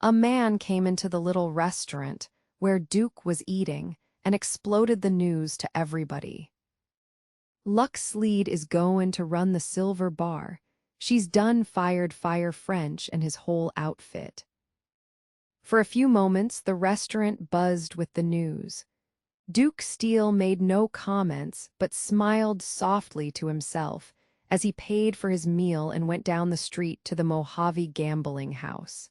A man came into the little restaurant where Duke was eating and exploded the news to everybody. Lux Sleed is goin' to run the Silver Bar. She's done fired Fire French and his whole outfit. For a few moments, the restaurant buzzed with the news. Duke Steele made no comments but smiled softly to himself as he paid for his meal and went down the street to the Mojave gambling house.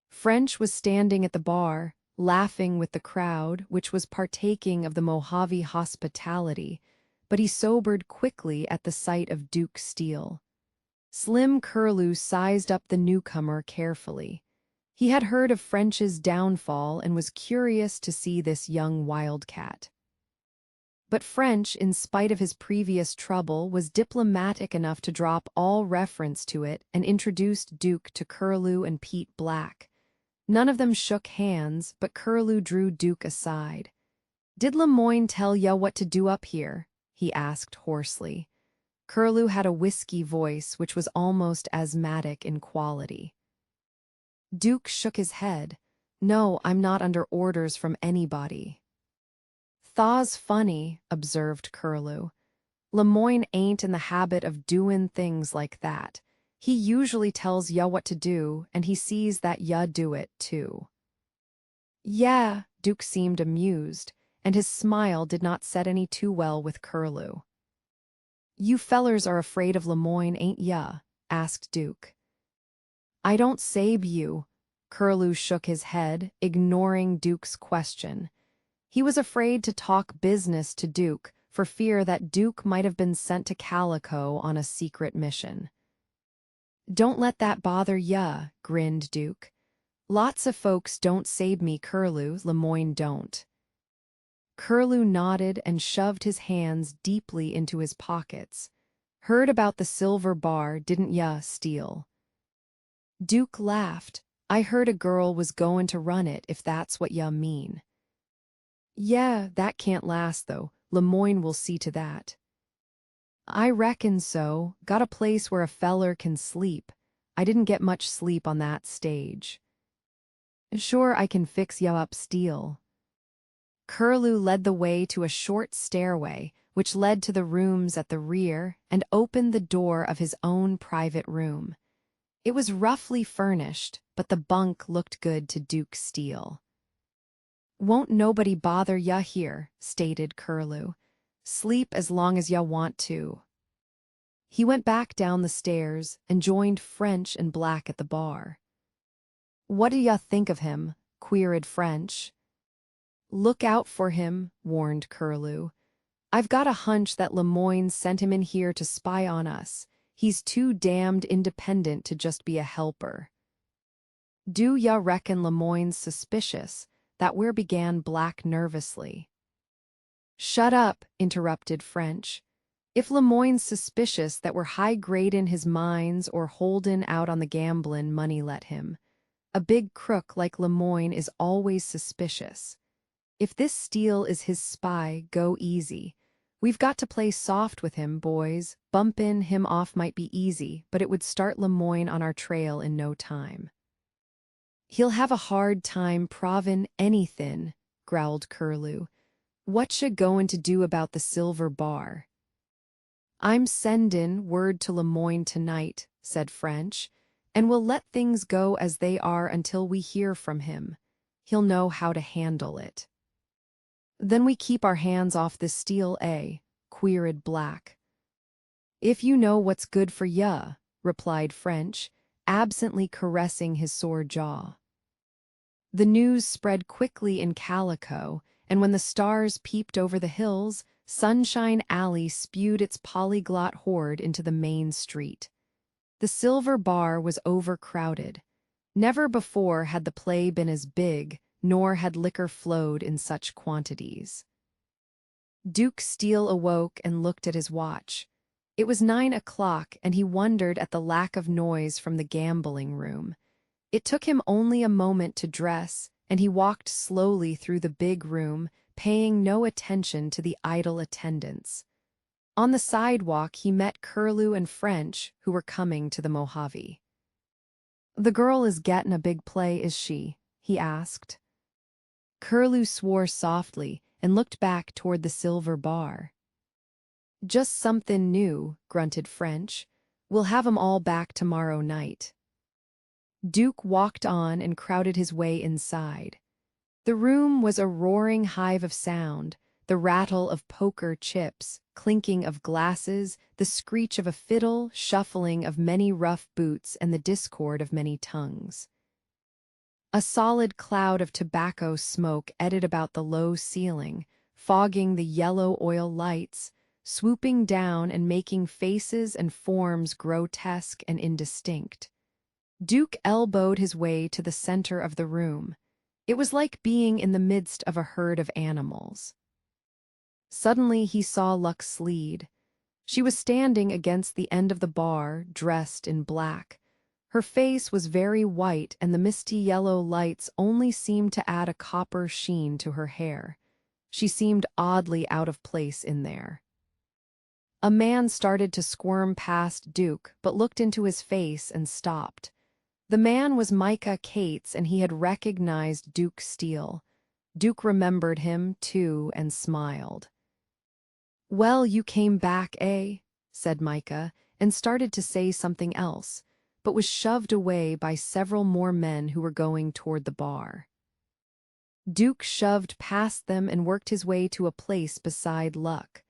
French was standing at the bar, laughing with the crowd, which was partaking of the Mojave hospitality, but he sobered quickly at the sight of Duke Steele. Slim Curlew sized up the newcomer carefully. He had heard of French's downfall and was curious to see this young wildcat. But French, in spite of his previous trouble, was diplomatic enough to drop all reference to it and introduced Duke to Curlew and Pete Black. None of them shook hands, but Curlew drew Duke aside. "Did Lemoyne tell ya what to do up here?" he asked hoarsely. Curlew had a whiskey voice which was almost asthmatic in quality. Duke shook his head. "No, I'm not under orders from anybody." "Thaw's funny," observed Curlew. "Lemoyne ain't in the habit of doin' things like that. He usually tells ya what to do, and he sees that ya do it, too." "Yeah," Duke seemed amused, and his smile did not set any too well with Curlew. "You fellers are afraid of Lemoyne, ain't ya?" asked Duke. "I don't sabe you." Curlew shook his head, ignoring Duke's question. He was afraid to talk business to Duke for fear that Duke might have been sent to Calico on a secret mission. "Don't let that bother ya," grinned Duke. "Lots of folks don't sabe me, Curlew. Lemoyne don't." Curlew nodded and shoved his hands deeply into his pockets. "Heard about the Silver Bar, didn't ya, Steele?" Duke laughed. "I heard a girl was goin' to run it, if that's what ya mean." "Yeah, that can't last, though. Lemoyne will see to that." "I reckon so. Got a place where a feller can sleep. I didn't get much sleep on that stage." "Sure, I can fix ya up, Steele." Curlew led the way to a short stairway, which led to the rooms at the rear, and opened the door of his own private room. It was roughly furnished, but the bunk looked good to Duke Steele. "Won't nobody bother ya here," stated Curlew. "Sleep as long as ya want to." He went back down the stairs and joined French and Black at the bar. "What do ya think of him?" queried French. "Look out for him," warned Curlew. "I've got a hunch that Lemoyne sent him in here to spy on us. He's too damned independent to just be a helper." "Do ya reckon Lemoyne's suspicious?" That where began Black nervously. "Shut up," interrupted French. "If Lemoyne's suspicious that we're high-gradin' his mines or holdin' out on the gamblin' money, let him. A big crook like Lemoyne is always suspicious. If this Steele is his spy, go easy. We've got to play soft with him, boys. Bumpin' him off might be easy, but it would start Lemoyne on our trail in no time." "He'll have a hard time provin' anythin'," growled Curlew. "Whatcha goin' to do about the Silver Bar?" "I'm sendin' word to Lemoyne tonight," said French, "and we'll let things go as they are until we hear from him. He'll know how to handle it." "Then we keep our hands off this Steele, eh?" queried Black. "If you know what's good for ya," replied French, absently caressing his sore jaw. The news spread quickly in Calico, and when the stars peeped over the hills, Sunshine Alley spewed its polyglot horde into the main street. The Silver Bar was overcrowded. Never before had the play been as big, nor had liquor flowed in such quantities. Duke Steele awoke and looked at his watch. It was 9 o'clock, and he wondered at the lack of noise from the gambling room. It took him only a moment to dress, and he walked slowly through the big room, paying no attention to the idle attendants. On the sidewalk, he met Curlew and French, who were coming to the Mojave. The girl is gettin' a big play, is she? He asked. Curlew swore softly and looked back toward the silver bar. Just something new, grunted French. We'll have 'em all back tomorrow night. Duke walked on and crowded his way inside. The room was a roaring hive of sound, the rattle of poker chips, clinking of glasses, the screech of a fiddle, shuffling of many rough boots, and the discord of many tongues. A solid cloud of tobacco smoke eddied about the low ceiling, fogging the yellow oil lights, swooping down and making faces and forms grotesque and indistinct. Duke elbowed his way to the center of the room. It was like being in the midst of a herd of animals. Suddenly he saw Luck Sleed. She was standing against the end of the bar, dressed in black. Her face was very white, and the misty yellow lights only seemed to add a copper sheen to her hair. She seemed oddly out of place in there. A man started to squirm past Duke, but looked into his face and stopped. The man was Micah Cates, and he had recognized Duke Steele. Duke remembered him, too, and smiled. "Well, you came back, eh?" said Micah, and started to say something else, but was shoved away by several more men who were going toward the bar. Duke shoved past them and worked his way to a place beside Luck.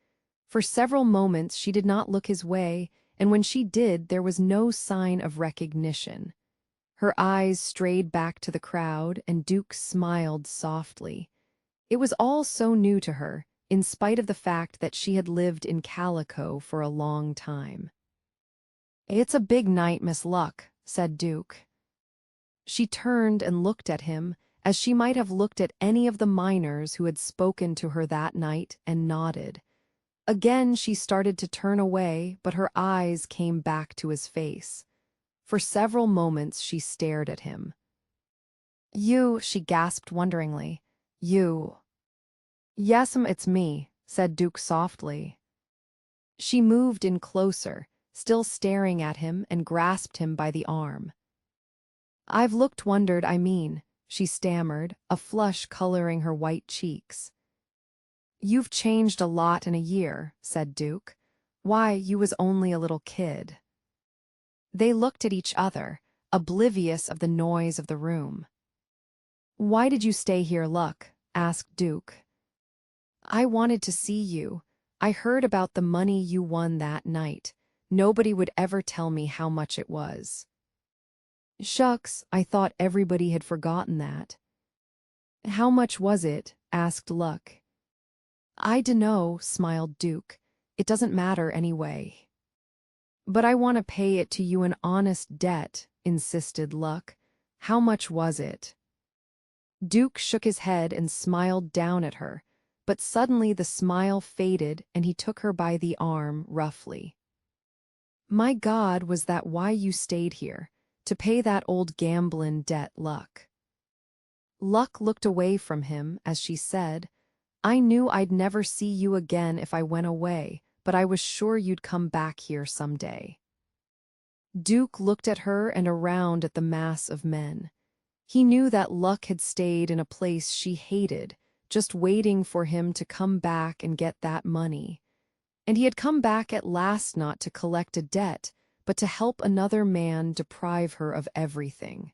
For several moments she did not look his way, and when she did, there was no sign of recognition. Her eyes strayed back to the crowd, and Duke smiled softly. It was all so new to her, in spite of the fact that she had lived in Calico for a long time. "It's a big night, Miss Luck," said Duke. She turned and looked at him, as she might have looked at any of the miners who had spoken to her that night, and nodded. Again she started to turn away, but her eyes came back to his face. For several moments she stared at him. "You," she gasped wonderingly. "You." "Yes'm, it's me," said Duke softly. She moved in closer, still staring at him, and grasped him by the arm. "I've wondered, I mean," she stammered, a flush coloring her white cheeks. "You've changed a lot in a year," said Duke. "Why, you was only a little kid." They looked at each other, oblivious of the noise of the room. "Why did you stay here, Luck?" asked Duke. "I wanted to see you. I heard about the money you won that night. Nobody would ever tell me how much it was." "Shucks, I thought everybody had forgotten that." "How much was it?" asked Luck. "I dunno," smiled Duke. "It doesn't matter anyway." "But I want to pay it to you an honest debt," insisted Luck. "How much was it?" Duke shook his head and smiled down at her, but suddenly the smile faded and he took her by the arm roughly. "My God, was that why you stayed here? To pay that old gamblin' debt, Luck?" Luck looked away from him as she said, "I knew I'd never see you again if I went away, but I was sure you'd come back here someday." Duke looked at her and around at the mass of men. He knew that Luck had stayed in a place she hated, just waiting for him to come back and get that money. And he had come back at last not to collect a debt, but to help another man deprive her of everything.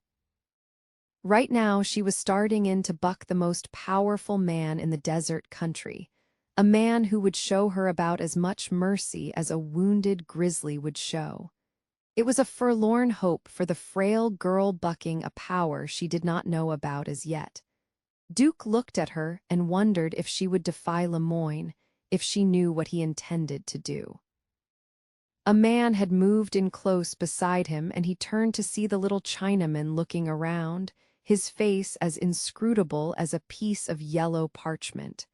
Right now she was starting in to buck the most powerful man in the desert country, a man who would show her about as much mercy as a wounded grizzly would show. It was a forlorn hope for the frail girl bucking a power she did not know about as yet. Duke looked at her and wondered if she would defy Lemoyne, if she knew what he intended to do. A man had moved in close beside him, and he turned to see the little Chinaman looking around, his face as inscrutable as a piece of yellow parchment.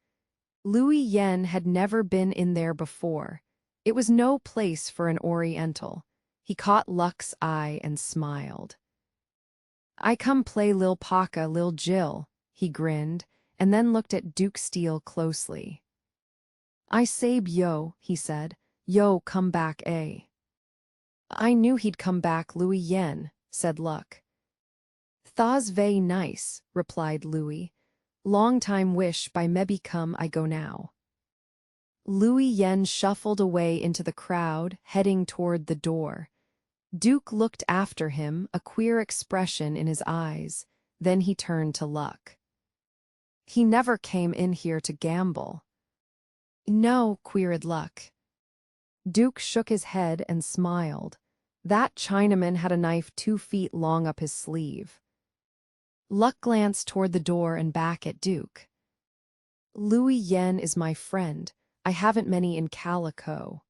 Louis Yen had never been in there before. It was no place for an Oriental. He caught Luck's eye and smiled. "I come play Lil Paka, Lil Jill," he grinned, and then looked at Duke Steele closely. "I sabe yo," he said. "Yo come back, eh?" "I knew he'd come back, Louis Yen," said Luck. "Tha's vey nice," replied Louis. "Long time wish by maybe come I go now." Louis Yen shuffled away into the crowd, heading toward the door. Duke looked after him, a queer expression in his eyes. Then he turned to Luck. "He never came in here to gamble." "No," queried Luck. Duke shook his head and smiled. That Chinaman had a knife 2 feet long up his sleeve. Luck glanced toward the door and back at Duke. "Louis Yen is my friend. I haven't many in calico."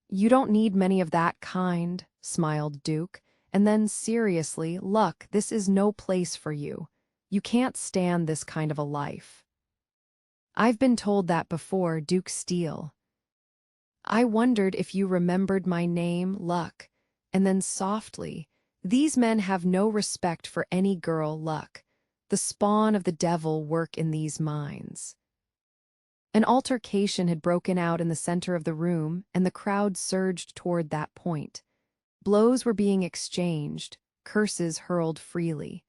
"You don't need many of that kind," smiled Duke, and then seriously, "Luck, this is no place for you. You can't stand this kind of a life." "I've been told that before, Duke Steele." "I wondered if you remembered my name, Luck." And then softly, "These men have no respect for any girl, Luck. The spawn of the devil work in these mines." An altercation had broken out in the center of the room, and the crowd surged toward that point. Blows were being exchanged, curses hurled freely.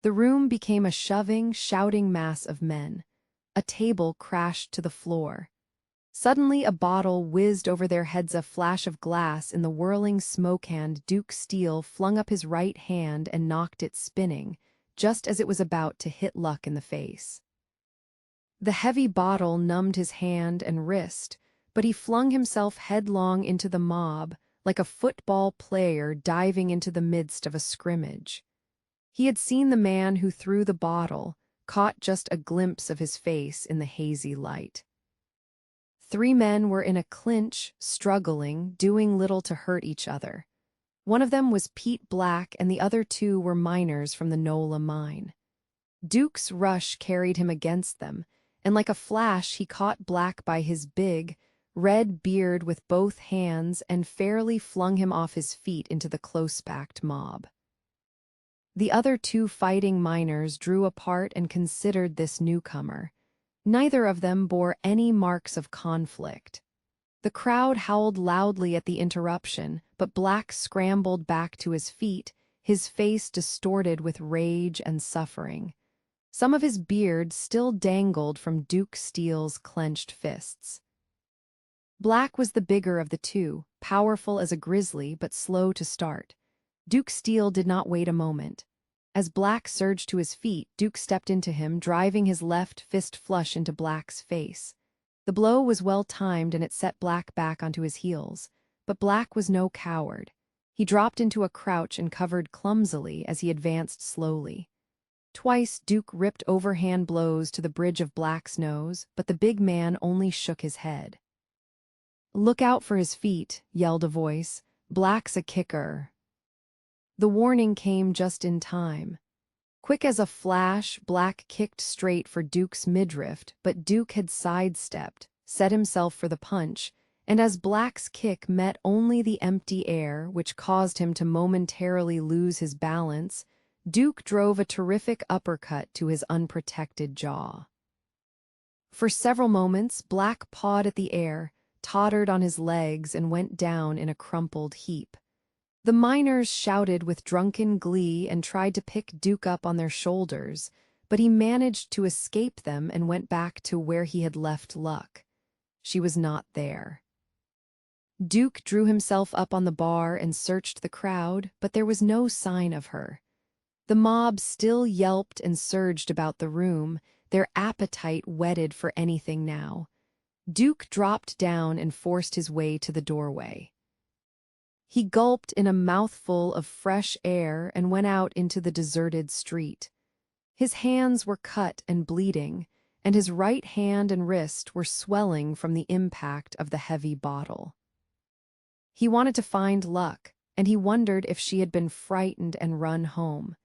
The room became a shoving, shouting mass of men. A table crashed to the floor. Suddenly a bottle whizzed over their heads, a flash of glass in the whirling smoke hand. Duke Steele flung up his right hand and knocked it spinning, just as it was about to hit Luck in the face. The heavy bottle numbed his hand and wrist, but he flung himself headlong into the mob, like a football player diving into the midst of a scrimmage. He had seen the man who threw the bottle, caught just a glimpse of his face in the hazy light. 3 men were in a clinch, struggling, doing little to hurt each other. One of them was Pete Black, and the other 2 were miners from the NOLA mine. Duke's rush carried him against them, and like a flash he caught Black by his big, red beard with both hands and fairly flung him off his feet into the close-packed mob. The other 2 fighting miners drew apart and considered this newcomer. Neither of them bore any marks of conflict. The crowd howled loudly at the interruption, but Black scrambled back to his feet, his face distorted with rage and suffering. Some of his beard still dangled from Duke Steele's clenched fists. Black was the bigger of the 2, powerful as a grizzly but slow to start. Duke Steele did not wait a moment. As Black surged to his feet, Duke stepped into him, driving his left fist flush into Black's face. The blow was well timed and it set Black back onto his heels. But Black was no coward. He dropped into a crouch and covered clumsily as he advanced slowly. Twice Duke ripped overhand blows to the bridge of Black's nose, but the big man only shook his head. "Look out for his feet," yelled a voice. "Black's a kicker." The warning came just in time. Quick as a flash, Black kicked straight for Duke's midriff, but Duke had sidestepped, set himself for the punch, and as Black's kick met only the empty air, which caused him to momentarily lose his balance, Duke drove a terrific uppercut to his unprotected jaw. For several moments, Black pawed at the air, tottered on his legs, and went down in a crumpled heap. The miners shouted with drunken glee and tried to pick Duke up on their shoulders, but he managed to escape them and went back to where he had left Luck. She was not there. Duke drew himself up on the bar and searched the crowd, but there was no sign of her. The mob still yelped and surged about the room, their appetite whetted for anything now. Duke dropped down and forced his way to the doorway. He gulped in a mouthful of fresh air and went out into the deserted street. His hands were cut and bleeding, and his right hand and wrist were swelling from the impact of the heavy bottle. He wanted to find Luck, and he wondered if she had been frightened and run home.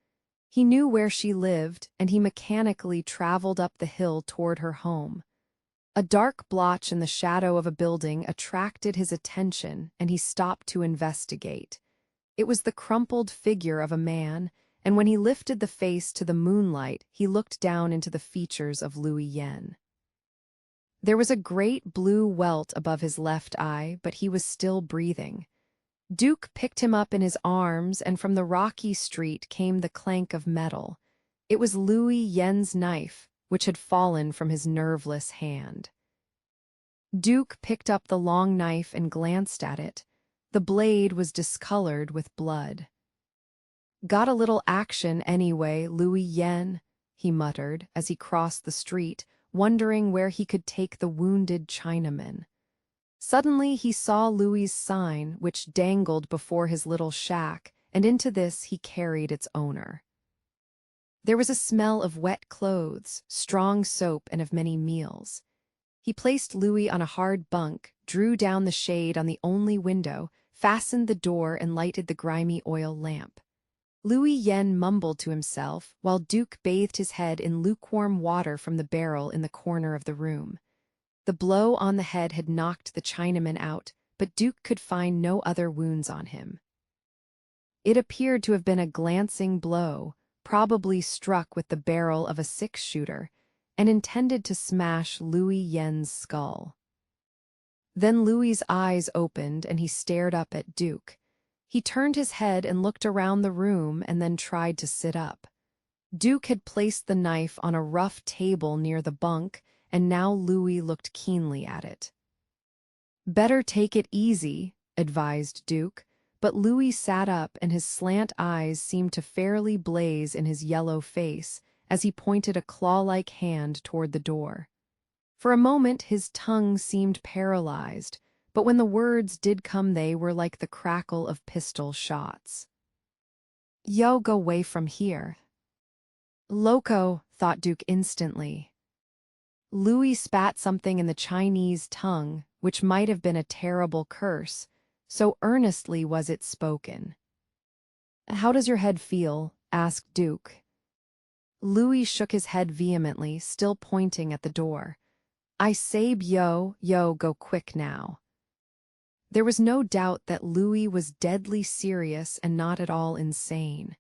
He knew where she lived, and he mechanically traveled up the hill toward her home. A dark blotch in the shadow of a building attracted his attention, and he stopped to investigate. It was the crumpled figure of a man, and when he lifted the face to the moonlight, he looked down into the features of Louis Yen. There was a great blue welt above his left eye, but he was still breathing. Duke picked him up in his arms, and from the rocky street came the clank of metal. It was Louis Yen's knife, which had fallen from his nerveless hand. Duke picked up the long knife and glanced at it. The blade was discolored with blood. "Got a little action anyway, Louis Yen," he muttered as he crossed the street, wondering where he could take the wounded Chinaman. Suddenly he saw Louis's sign, which dangled before his little shack, and into this he carried its owner. There was a smell of wet clothes, strong soap, and of many meals. He placed Louis on a hard bunk, drew down the shade on the only window, fastened the door, and lighted the grimy oil lamp. Louis Yen mumbled to himself, while Duke bathed his head in lukewarm water from the barrel in the corner of the room. The blow on the head had knocked the Chinaman out, but Duke could find no other wounds on him. It appeared to have been a glancing blow, probably struck with the barrel of a six-shooter, and intended to smash Louis Yen's skull. Then Louis's eyes opened and he stared up at Duke. He turned his head and looked around the room and then tried to sit up. Duke had placed the knife on a rough table near the bunk, and now Louis looked keenly at it. "Better take it easy," advised Duke, but Louis sat up and his slant eyes seemed to fairly blaze in his yellow face as he pointed a claw-like hand toward the door. For a moment his tongue seemed paralyzed, but when the words did come they were like the crackle of pistol shots. "Yo, go away from here." "Loco," thought Duke instantly. Louis spat something in the Chinese tongue, which might have been a terrible curse, so earnestly was it spoken. "How does your head feel?" asked Duke. Louis shook his head vehemently, still pointing at the door. "I say, yo, go quick now." There was no doubt that Louis was deadly serious and not at all insane.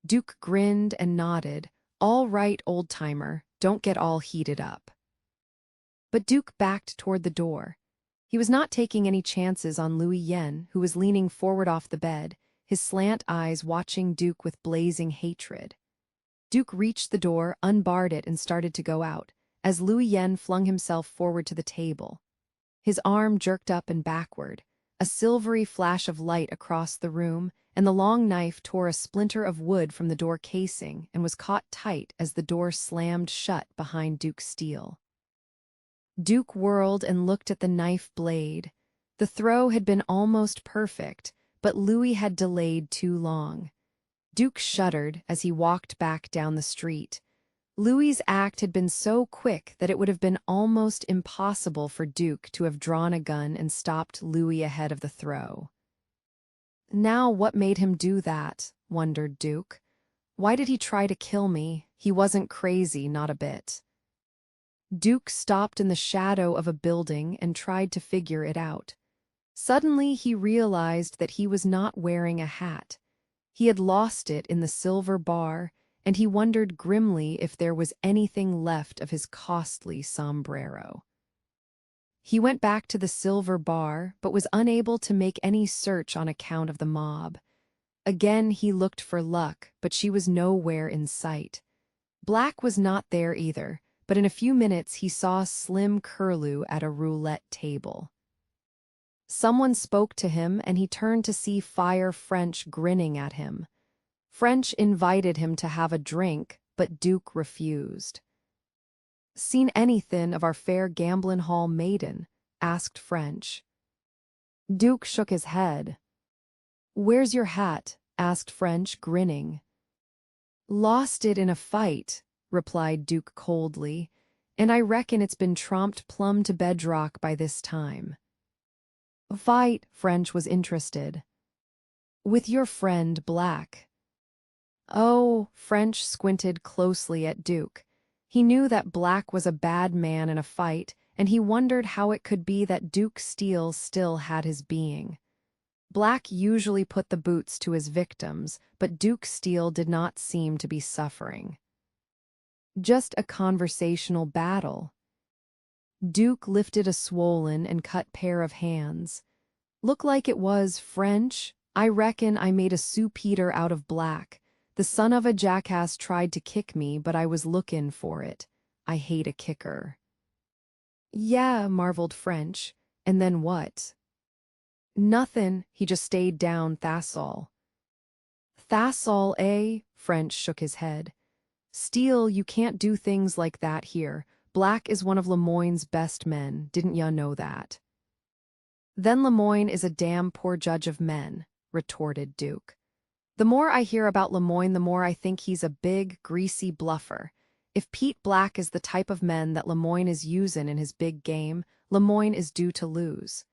Duke grinned and nodded. "All right, old-timer, don't get all heated up." But Duke backed toward the door. He was not taking any chances on Louis Yen, who was leaning forward off the bed, his slant eyes watching Duke with blazing hatred. Duke reached the door, unbarred it, and started to go out, as Louis Yen flung himself forward to the table. His arm jerked up and backward, a silvery flash of light across the room, and the long knife tore a splinter of wood from the door casing and was caught tight as the door slammed shut behind Duke's steel. Duke whirled and looked at the knife blade. The throw had been almost perfect, but Louis had delayed too long. Duke shuddered as he walked back down the street. Louis's act had been so quick that it would have been almost impossible for Duke to have drawn a gun and stopped Louis ahead of the throw. Now what made him do that, wondered Duke. Why did he try to kill me? He wasn't crazy, not a bit. Duke stopped in the shadow of a building and tried to figure it out. Suddenly he realized that he was not wearing a hat. He had lost it in the silver bar, and he wondered grimly if there was anything left of his costly sombrero. He went back to the silver bar, but was unable to make any search on account of the mob. Again he looked for Luck, but she was nowhere in sight. Black was not there either, but in a few minutes he saw Slim Curlew at a roulette table. Someone spoke to him, and he turned to see Fire French grinning at him. French invited him to have a drink, but Duke refused. "Seen anythin' of our fair gamblin' hall maiden?" asked French. Duke shook his head. "Where's your hat?" asked French, grinning. "Lost it in a fight," replied Duke coldly, "and I reckon it's been tromped plumb to bedrock by this time." "Fight?" French was interested. "With your friend Black." "Oh," French squinted closely at Duke. He knew that Black was a bad man in a fight, and he wondered how it could be that Duke Steele still had his being. Black usually put the boots to his victims, but Duke Steele did not seem to be suffering. "Just a conversational battle." Duke lifted a swollen and cut pair of hands. Look like it was French. I reckon I made a soup eater out of black. The son of a jackass tried to kick me, but I was lookin' for it. I hate a kicker. Yeah, marveled French. And then what? Nothin', he just stayed down, that's all. That's all, eh? French shook his head. Steele, you can't do things like that here. Black is one of Lemoyne's best men, didn't ya know that? Then Lemoyne is a damn poor judge of men, retorted Duke. The more I hear about Lemoyne, the more I think he's a big, greasy bluffer. If Pete Black is the type of men that Lemoyne is usin' in his big game, Lemoyne is due to lose.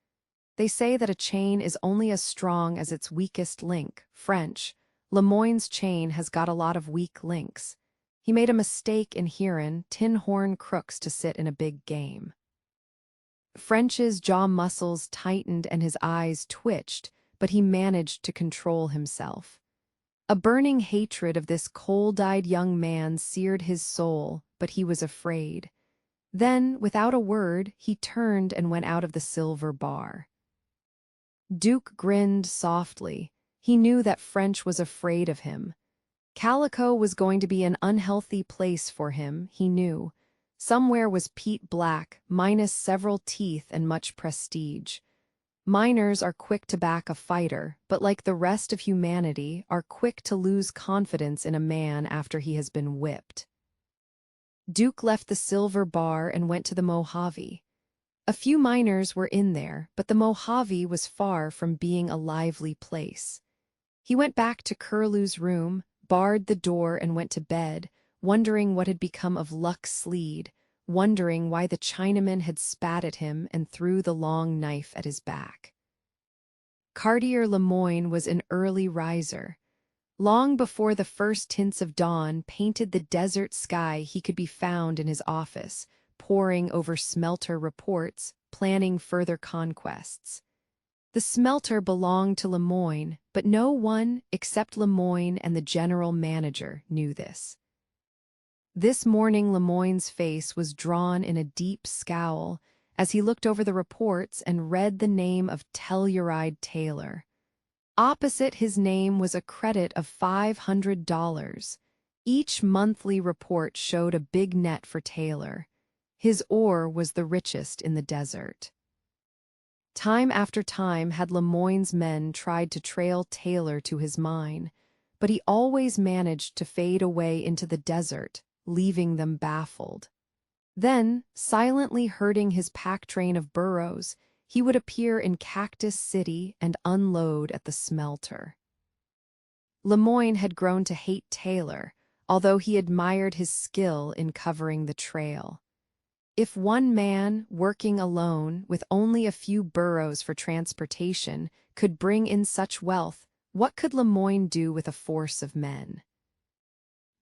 They say that a chain is only as strong as its weakest link, French. Lemoyne's chain has got a lot of weak links. He made a mistake in hearin' tin horn crooks to sit in a big game. French's jaw muscles tightened and his eyes twitched, but he managed to control himself. A burning hatred of this cold-eyed young man seared his soul, but he was afraid. Then, without a word, he turned and went out of the silver bar. Duke grinned softly. He knew that French was afraid of him. Calico was going to be an unhealthy place for him, he knew. Somewhere was Pete Black, minus several teeth and much prestige. Miners are quick to back a fighter, but like the rest of humanity, are quick to lose confidence in a man after he has been whipped. Duke left the silver bar and went to the Mojave. A few miners were in there, but the Mojave was far from being a lively place. He went back to Curlew's room, barred the door and went to bed, wondering what had become of Luck Sleed, wondering why the Chinaman had spat at him and threw the long knife at his back. Cartier Lemoyne was an early riser. Long before the first tints of dawn painted the desert sky, he could be found in his office, poring over smelter reports, planning further conquests. The smelter belonged to Lemoyne, but no one, except Lemoyne and the general manager, knew this. This morning Lemoyne's face was drawn in a deep scowl as he looked over the reports and read the name of Telluride Taylor. Opposite his name was a credit of $500. Each monthly report showed a big net for Taylor. His ore was the richest in the desert. Time after time had Lemoyne's men tried to trail Taylor to his mine, but he always managed to fade away into the desert, leaving them baffled. Then, silently herding his pack train of burros, he would appear in Cactus City and unload at the smelter. Lemoyne had grown to hate Taylor, although he admired his skill in covering the trail. If one man, working alone, with only a few burros for transportation, could bring in such wealth, what could Lemoyne do with a force of men?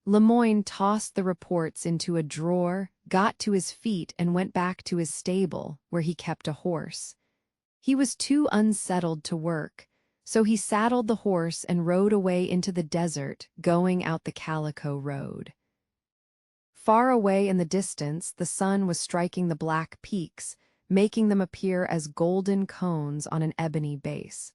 Lemoyne tossed the reports into a drawer, got to his feet and went back to his stable, where he kept a horse. He was too unsettled to work, so he saddled the horse and rode away into the desert, going out the Calico Road. Far away in the distance, the sun was striking the black peaks, making them appear as golden cones on an ebony base.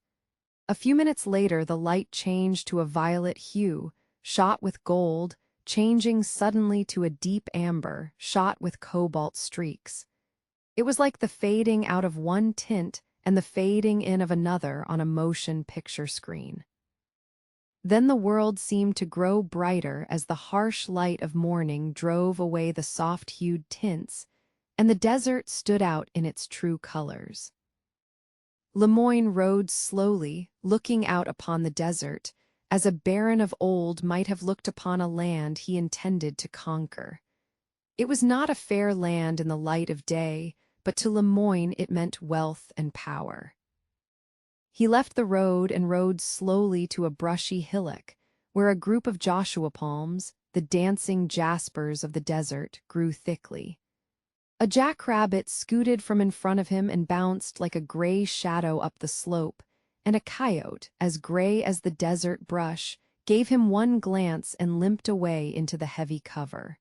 A few minutes later, the light changed to a violet hue, shot with gold, changing suddenly to a deep amber, shot with cobalt streaks. It was like the fading out of one tint and the fading in of another on a motion picture screen. Then the world seemed to grow brighter as the harsh light of morning drove away the soft-hued tints, and the desert stood out in its true colors. Lemoyne rode slowly, looking out upon the desert, as a baron of old might have looked upon a land he intended to conquer. It was not a fair land in the light of day, but to Lemoyne it meant wealth and power. He left the road and rode slowly to a brushy hillock, where a group of Joshua palms, the dancing jaspers of the desert, grew thickly. A jackrabbit scooted from in front of him and bounced like a gray shadow up the slope, and a coyote, as gray as the desert brush, gave him one glance and limped away into the heavy cover.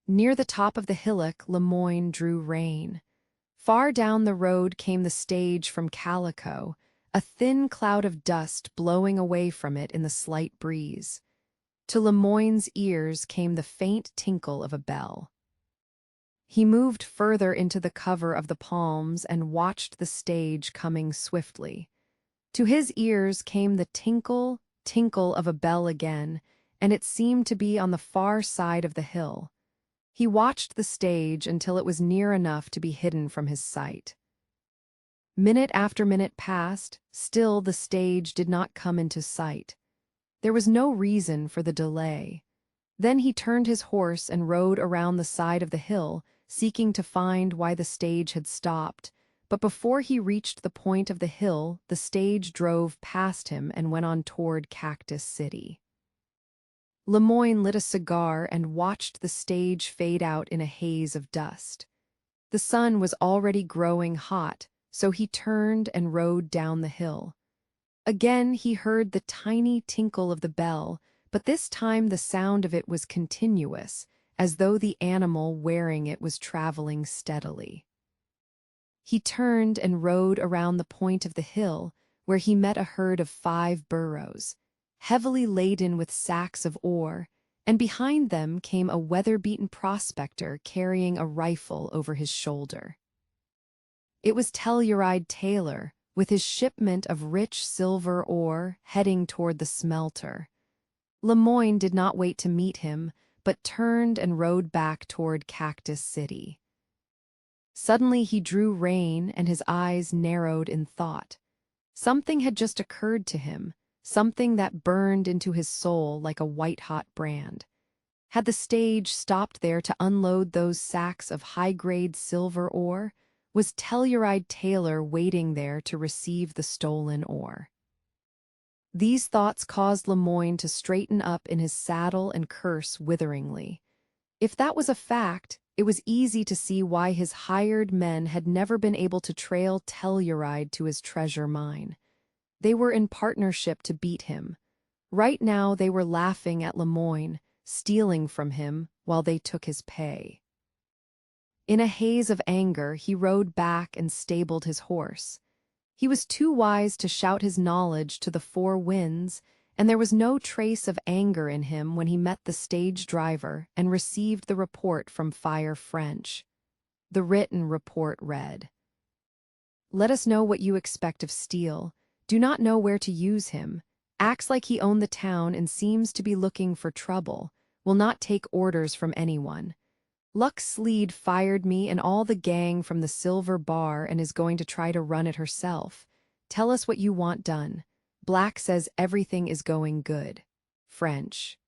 Near the top of the hillock, Lemoyne drew rein. Far down the road came the stage from Calico, a thin cloud of dust blowing away from it in the slight breeze. To Lemoyne's ears came the faint tinkle of a bell. He moved further into the cover of the palms and watched the stage coming swiftly. To his ears came the tinkle, tinkle of a bell again, and it seemed to be on the far side of the hill. He watched the stage until it was near enough to be hidden from his sight. Minute after minute passed, still the stage did not come into sight. There was no reason for the delay. Then he turned his horse and rode around the side of the hill, seeking to find why the stage had stopped. But before he reached the point of the hill, the stage drove past him and went on toward Cactus City. Lemoyne lit a cigar and watched the stage fade out in a haze of dust. The sun was already growing hot, so he turned and rode down the hill. Again he heard the tiny tinkle of the bell, but this time the sound of it was continuous, as though the animal wearing it was traveling steadily. He turned and rode around the point of the hill, where he met a herd of 5 burros, heavily laden with sacks of ore, and behind them came a weather-beaten prospector carrying a rifle over his shoulder. It was Telluride Taylor, with his shipment of rich silver ore heading toward the smelter. Lemoyne did not wait to meet him, but turned and rode back toward Cactus City. Suddenly he drew rein and his eyes narrowed in thought. Something had just occurred to him, something that burned into his soul like a white-hot brand. Had the stage stopped there to unload those sacks of high-grade silver ore? Was Telluride Taylor waiting there to receive the stolen ore? These thoughts caused Lemoyne to straighten up in his saddle and curse witheringly. If that was a fact, it was easy to see why his hired men had never been able to trail Telluride to his treasure mine. They were in partnership to beat him. Right now they were laughing at Lemoyne, stealing from him while they took his pay. In a haze of anger, he rode back and stabled his horse. He was too wise to shout his knowledge to the 4 winds, and there was no trace of anger in him when he met the stage driver and received the report from Fire French. The written report read, "Let us know what you expect of Steele. Do not know where to use him. Acts like he owned the town and seems to be looking for trouble. Will not take orders from anyone. Luck Sleed fired me and all the gang from the Silver Bar and is going to try to run it herself. Tell us what you want done. Black says everything is going good. French."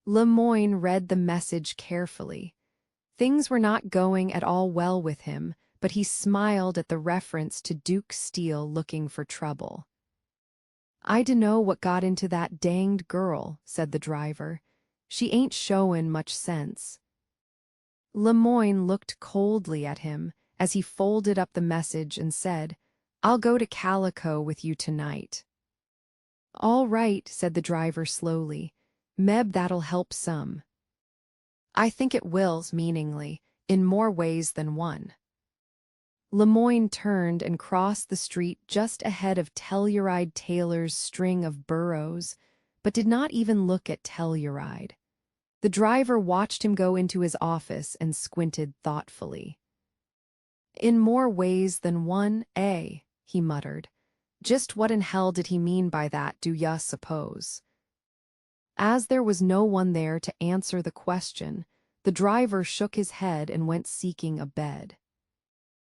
Lemoyne read the message carefully. Things were not going at all well with him, but he smiled at the reference to Duke Steele looking for trouble. "I dunno what got into that danged girl," said the driver. "She ain't showin' much sense." Lemoyne looked coldly at him as he folded up the message and said, "I'll go to Calico with you tonight." "All right," said the driver slowly. "Meb that'll help some." "I think it will," meaningly, "in more ways than one." Lemoyne turned and crossed the street just ahead of Telluride Taylor's string of burros, but did not even look at Telluride. The driver watched him go into his office and squinted thoughtfully. "In more ways than one, eh?" he muttered. "Just what in hell did he mean by that, do ya suppose?" As there was no one there to answer the question, the driver shook his head and went seeking a bed.